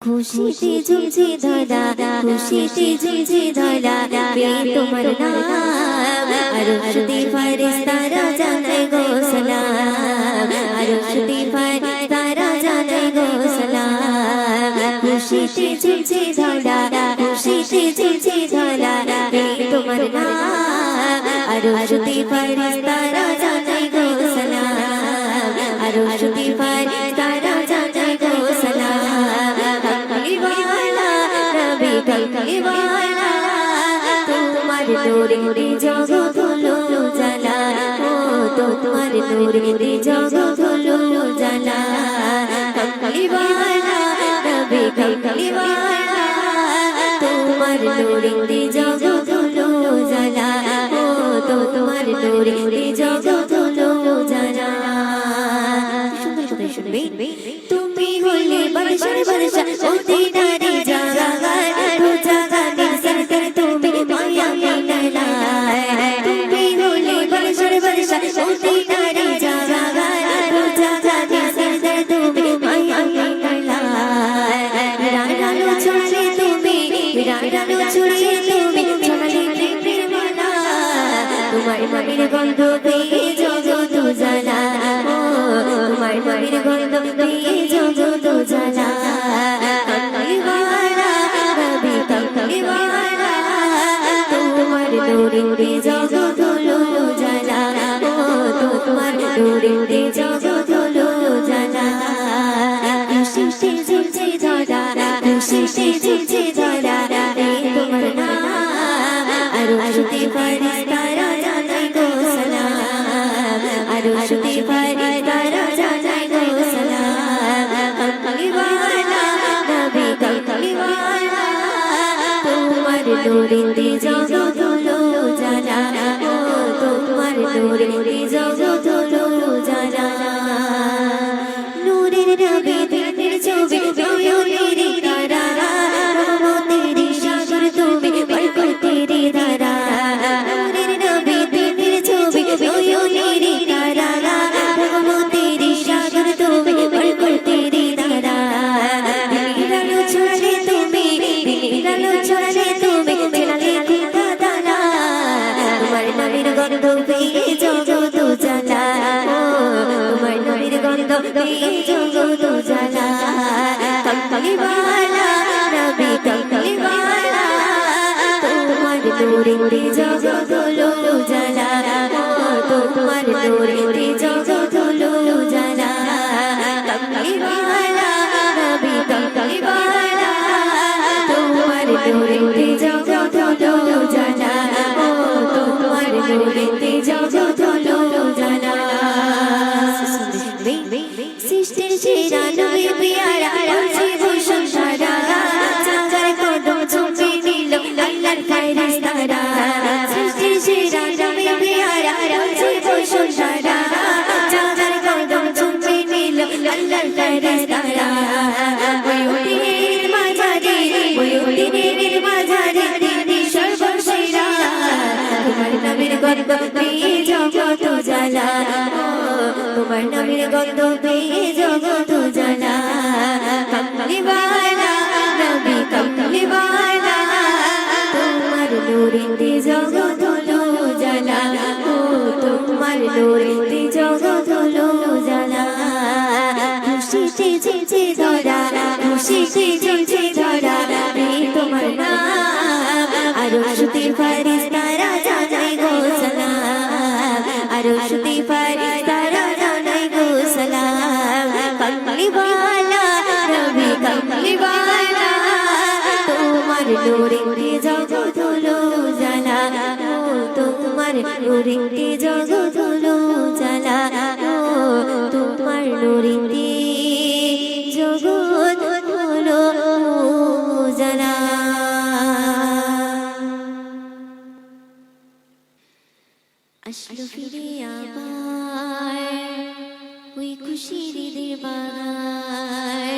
খুশিতে ঝুলছে ধরা, খুশিতে ঝুলছে ধরা, তোমার নাম আরশতে ফারিস্তারা জানায় গো সালাম, আরশতে ফারিস্তারা জানায় গো সালাম। খুশিতে ঝুলছে ধরা, খুশিতে ঝুলছে ধরা, তোমার নাম আরশতে ফারিস্তারা জানায় গো সালাম, আরশতে ফারিস্তারা জানায় গো সালাম। কমলিওয়ালা তোমার নূরে জগৎ হলো জালা, ও তোমার নূরে জগৎ হলো জালা। কমলিওয়ালা নবী কমলিওয়ালা তোমার নূরে জগৎ হলো জালা, ও তোমার নূরে জগৎ হলো জালা। সুন্দর করে শুনবে, তুমি হলে বর্ষা বর্ষা ওতে নারী জাগার জাগানে সরকার তুমি মায়া মিলায়, তুমি হলে বর্ষা বর্ষা ওতে নারী জাগার জাগানে সরকার তুমি মায়া মিলায়। রানো ছড়ে তুমি, রানো ছড়ে তুমি ছড়ালে প্রেমের মালা, তোমার নবীর গন্ধ পেয়ে জগৎ জালা, ও তোমার নবীর গন্ধ পেয়ে জগৎ জালা। কমলিওয়ালা নবী কমলিওয়ালা তোমার নূরে জগৎ হলো জালা, ও তোমার নূরে জগৎ হলো জালা। খুশিতে ঝুলছে ধরা, খুশিতে ঝুলছে ধরা, তোমার নাম আরশতে ফারিস্তারা জানায় গো সালাম, আরশতে ফারিস্তারা জানায় গো সালাম। কমলিওয়ালা নবী কমলিওয়ালা তোমার নূরে জগৎ হলো জালা, ও তোমার নূরে জগৎ হলো জালা। নূরের নবী দিনের ছবি নয়নের তারা, রহমতের সাগর তুমি বরকতের ধারা। নূরের নবী দিনের ছবি নয়নের তারা, রহমতের সাগর তুমি বরকতের ধারা। আলো ছড়ালে তুমি, আলো ছড়ালে তুমি ছেলালে খুদা দানা, তোমার নবীর গন্ধ পেয়ে জগৎ জালা, ও তোমার নবীর গন্ধ পেয়ে জগৎ জালা। কমলিওয়ালা নবী কমলিওয়ালা তোমার নূরে জগৎ হলো জালা, ও তোমার নূরে জগৎ হলো জালা। কমলিওয়ালা নবী কমলিওয়ালা তোমার নূরে জগৎ হলো জালা, ও তোমার নূরে জগৎ হলো জালা। সৃষ্টির সেরা নবী পিয়ারা আছে ভূষণ সারা, চাঁদের কদম চুমে নিল আল্লাহর ফেরেশতারা। সৃষ্টির সেরা নবী পিয়ারা আছে ভূষণ সারা, চাঁদের কদম চুমে নিল আল্লাহর ফেরেশতারা। ময়ূরের মাঝারে, ময়ূরের মাঝারে তিনি সর্বসেরা, তোমার নবীর গন্ধ পেয়ে জগৎ জালা, তোমার নবীর গন্ধ পেয়ে জগৎ জালা। কমলিওয়ালা নবী কমলিওয়ালা তোমার নূরে জগৎ হলো জালা, ও তোমার নূরে জগৎ হলো জালা। খুশিতে ঝুলছে ধরা, খুশিতে ঝুলছে ধরা, তোমার নাম আরশতে ফারিস্তারা জানায় গো সালাম, আরশতে ফারিস্তারা জানায় গো সালাম। কমলিওয়ালা নবী কমলিওয়ালা তোমার নূরে জগৎ হলো জালা, ও তোমার নূরে জগৎ হলো জালা, ও তোমার নূরে জগৎ হলো জালা। আসলো ফিরে আবার ওই খুশির ঈদের বাগান,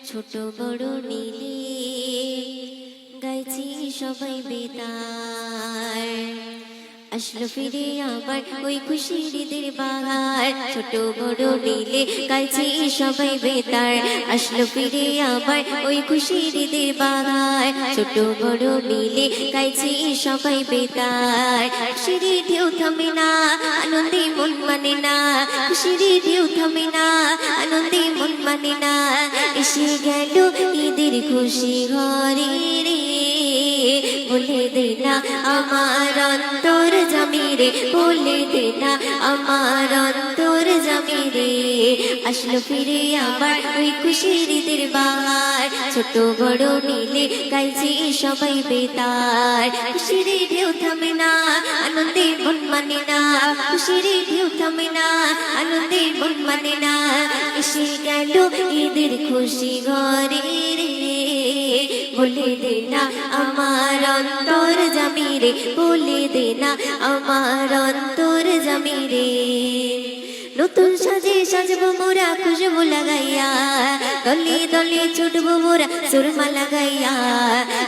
ছোট বড় মিলে গাইছি সবাই বেতার। আসলো ফিরে আবার ওই খুশির ঈদের বাহার ছোট বড় মিলে গাইছি সবাই বেতার আসলো ফিরে আবার ওই খুশির ঈদের বাহার ছোট বড় মিলে গাইছি সবাই বেতার খুশির ঢেউ থামে না আনন্দে মন মানে না খুশির ঢেউ থামে না আনন্দে মন মানে না এসে গেল ঈদের খুশি ঘরে রে বলে দে না আমার অন্তর জামিরে বলে দে না আমার অন্তর জামিরে আসলো ফিরে আবার ওই খুশির ঈদের বাহার ছোট বড় মিলে গাইছি সবাই বেতার খুশির ঢেউ থামে না আনন্দে মন মানে না খুশির ঢেউ থামে না আনন্দে মন মানে না এসে গেল ঈদের খুশি ঘরে রে বলে দে না আমার অন্তর জামিরে বলে দে না আমার অন্তর জামিরে নতুন সাজে সাজবো মোরা খুশবু লাগাইয়া দলে দলে ছুটবো মোরা সুরমা লাগাইয়া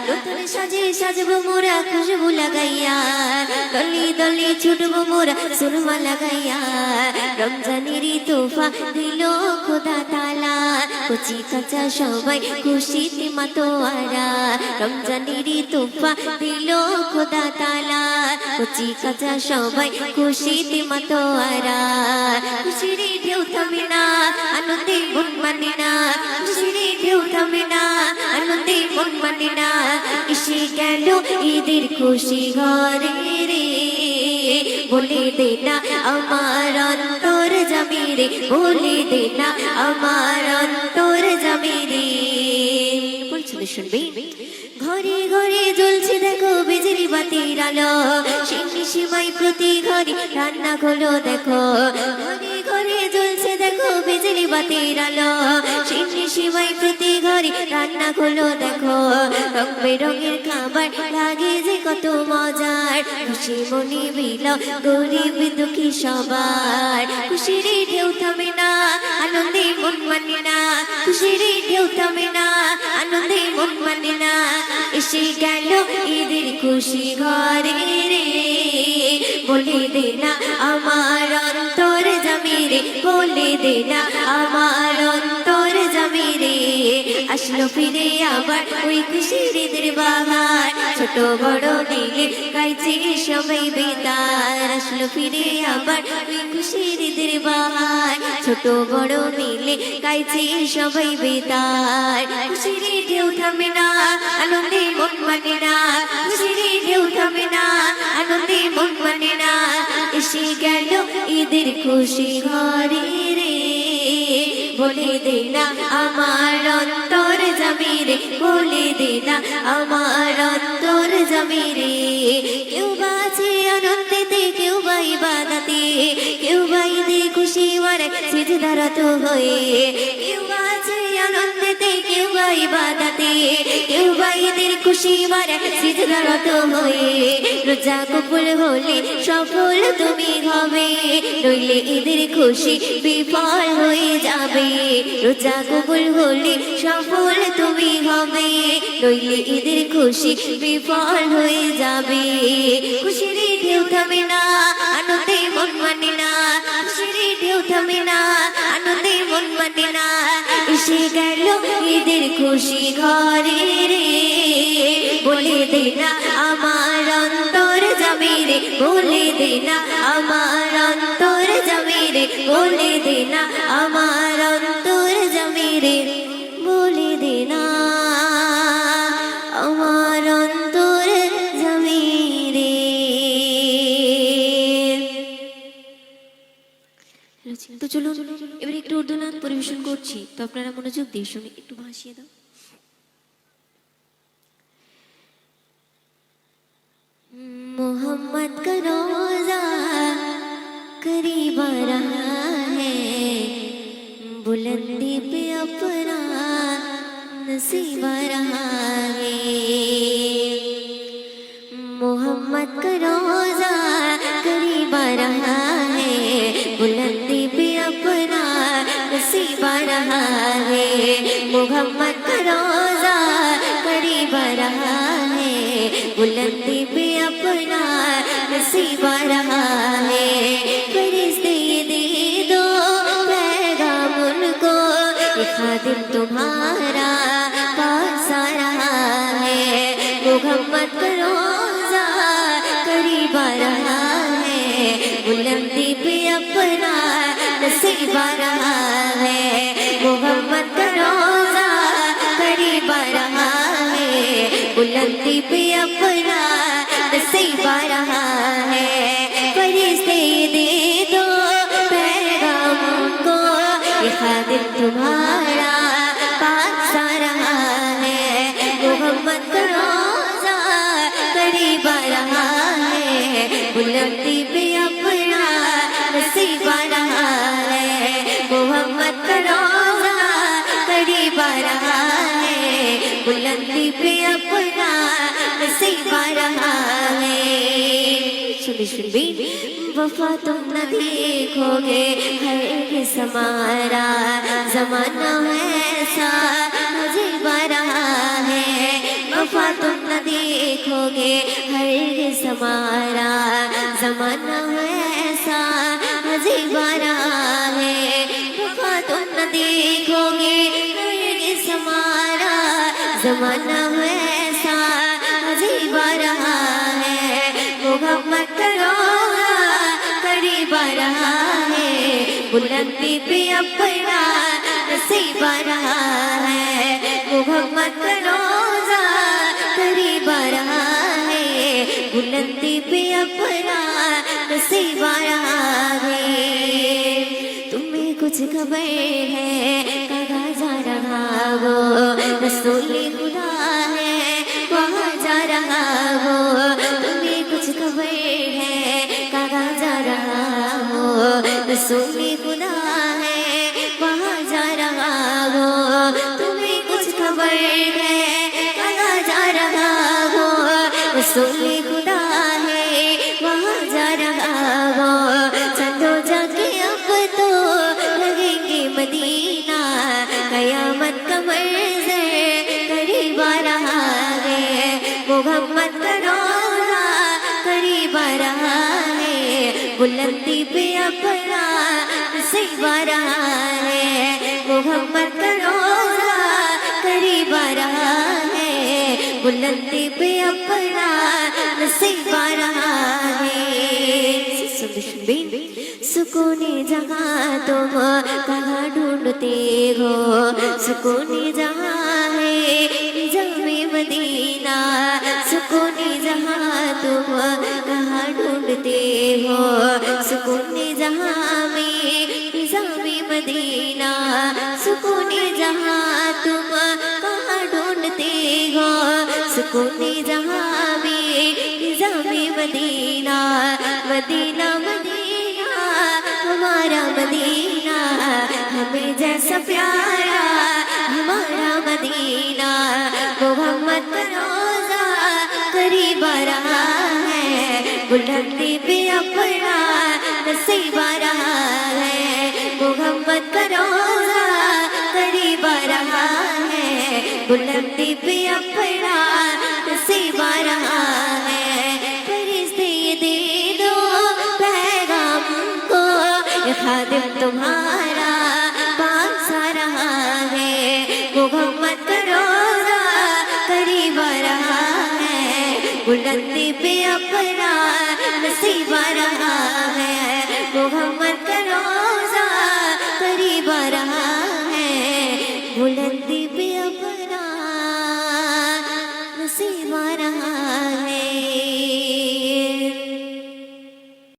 নতুন সাজে সাজবো মোরা খুশবু লাগাইয়া দলে দলে ছুটবো মোরা সুরমা লাগাইয়া রমজানের তোফা দিল খোদা তাআলা কচি কাঁচা সবাই খুশিতে মাতোয়ারা রমজানের তোফা দিল খোদা তাআলা কচি কাঁচা সবাই খুশিতে মাতোয়ারা খুশির ঢেউ থামে না আনন্দে মন মানে না খুশির ঢেউ থামে না আনন্দে মন মানে না এসে গেল ঈদের খুশি ঘরে রে বলে দে না আমার অন্তর জামিরে বলে দে না আমার অন্তর জামিরে বলছিল শুনবে ঘরে ঘরে জ্বলছে দেখো বিজলি বাতির আলো সিন্নি সিমাই প্রতি ঘরে রান্না হলো দেখো ঘরে ঘরে জ্বলছে দেখো বিজলি বাতির আলো সিন্নি সিমাই প্রতি ঘরে রান্না হলো দেখো রং বেরঙের খাবার লাগে যে কত মজার খুশি মনে বিল গরিব দুঃখী সবার খুশির ঢেউ থামে না আনন্দে মন মানে না খুশির ঢেউ থামে না আনন্দে মন মানে না এসে গেল ঈদের খুশি ঘরে রে বলে দে না আমার অন্তর জামিরে বলে দে না আমার অন্তর জামিরে আসলো ফিরে আবার ওই খুশির ঈদের বাহার ছোট বড় মিলে গাইছি সবাই বেতার আসলো ফিরে আবার ওই খুশির ঈদের বাহার ছোট বড় মিলে গাইছি সবাই বেতার খুশির ঢেউ থামে না আনন্দে মন মানে না খুশির ঢেউ থামে না আনন্দে মন মানে না এসে গেল ঈদের খুশি ঘরে রে বলে দে না আমার অন্তর জামিরে বলে দে না আমার অন্তর জামিরে কেউ বাজে আনন্দেতে কেউ বা ইবাদতে কেউ বা ঈদে খুশি মারে সিজদারত হয়ে কেউ বাজে আনন্দেতে কেউ বা ইবাদতে কেউ বা ঈদের খুশি মারে সিজদারত হয়ে রোজা কবুল হলে সফল তুমি হবে নইলে ঈদের খুশি বিফল হয়ে যাবে রোজা কবুল হলে সফল তুমি হবে নইলে ঈদের খুশি বিফল হয়ে যাবে খুশির ঢেউ থামে না আনন্দে মন মানে না খুশির ঢেউ থামে না আনন্দে মন মানে না এসে গেল ঈদের খুশি ঘরে রে বলে দে না আমার অন্তর জামিরে বলে দে না আমার অন্তর জামিরে বলে দে না আমার অন্তর জামিরে বলে দে না আমার অন্তর জামিরে তো চলুন এবার একটু উর্দু নাচ পরিবেশন করছি তো আপনারা মনোযোগ দিয়ে শুনে একটু ভাসিয়ে দাও मोहम्मद का रोजा करीब आ रहा है बुलंदी पे अपना नसीब आ रहा है मोहम्मद का रोजा करीब आ रहा है बुलंदी पे अपना नसीब आ रहा है मोहम्मद का रोजा करीब आ रहा है बुलंदी पे अपना नसीब आ रहा है। फरिश्ते ये दे दो पैगाम उनको, ये खादिम तुम्हारा पास आ रहा है। मोहम्मद का रोज़ा करीब आ रहा है, बुलंदी पे अपना नसीब आ रहा है। मोहम्मद का रोज़ा करीब आ रहा है, बुलंदी पे अपना नसीब आ रहा है। फरिश्ते दे दो पैगाम उनको, ये खादिम तुम्हारा पास आ रहा है। मोहम्मद का रोज़ा करीब आ रहा है, बुलंदी पे अपना नसीब आ रहा है। मोहम्मद का रोज़ा करीब आ रहा है, बुलंदी पे अपना नसीब आ रहा है। सुनिए वफा तुम न देखोगे हरगिज़ हमारा, ज़माना ऐसा अजीब आ रहा है। वफा तुम न देखोगे हरगिज़ हमारा, ज़माना ऐसा अजीब आ रहा है। वफा तुम न देखोगे हरगिज़ हमारा, ज़माना ऐसा अजीब आ रहा है। मोहम्मद का रोज़ा करीब आ रहा है, बुलंदी पे अपना नसीब आ रहा है। मोहम्मद का रोज़ा करीब आ रहा है, बुलंदी पे अपना नसीब आ रहा है। तुम्हें कुछ खबर है कहाँ जा रहा वो रसूल खुदा है, वहाँ जा रहा वो। तुम्हें कुछ खबर है कहाँ जा रहा वो रसूल खुदा है, वहाँ जा रहा वो। तुम्हें कुछ खबर है कहाँ जा रहा वो रसूल खुदा है, वहाँ जा रहा वो। चलो जाके अब तो लगेंगे मदीना, कयामत का मंज़र करीब आ रहा है। मोहम्मद का रोज़ा करीब आ रहा है, बुलंदी पे अपना नसीब आ रहा है। मोहम्मद का रोज़ा करीब आ रहा है, बुलंदी पे अपना नसीब आ रहा है। सुकून जहाँ तुम कहाँ ढूंढते हो, सुकून जहाँ है जामे मदीना। सुकून जहाँ तुम कहाँ ढूंढते हो, सुकून जहाँ में जामे मदीना। सुकून जहाँ तुम कहाँ ढूंढते हो, सुकून जहाँ में जामे मदीना। मदीना मदीना हमारा मदीना, हमें जैसा प्यारा हमारा मदीना। मोहम्मद का रोज़ा करीब आ रहा है, बुलंदी पे अपना नसीब आ रहा है। मोहम्मद का रोज़ा करीब आ रहा है, बुलंदी पे अपना नसीब आ रहा है। फरिश्ते ये दे दो पैगाम को, ये खादिम तुम्हारा पास आ रहा है। मोहम्मद का रोज़ा करीब आ रहा है, बुलंदी पे अपना नसीब आ रहा है। मोहम्मद का रोज़ा करीब आ रहा है।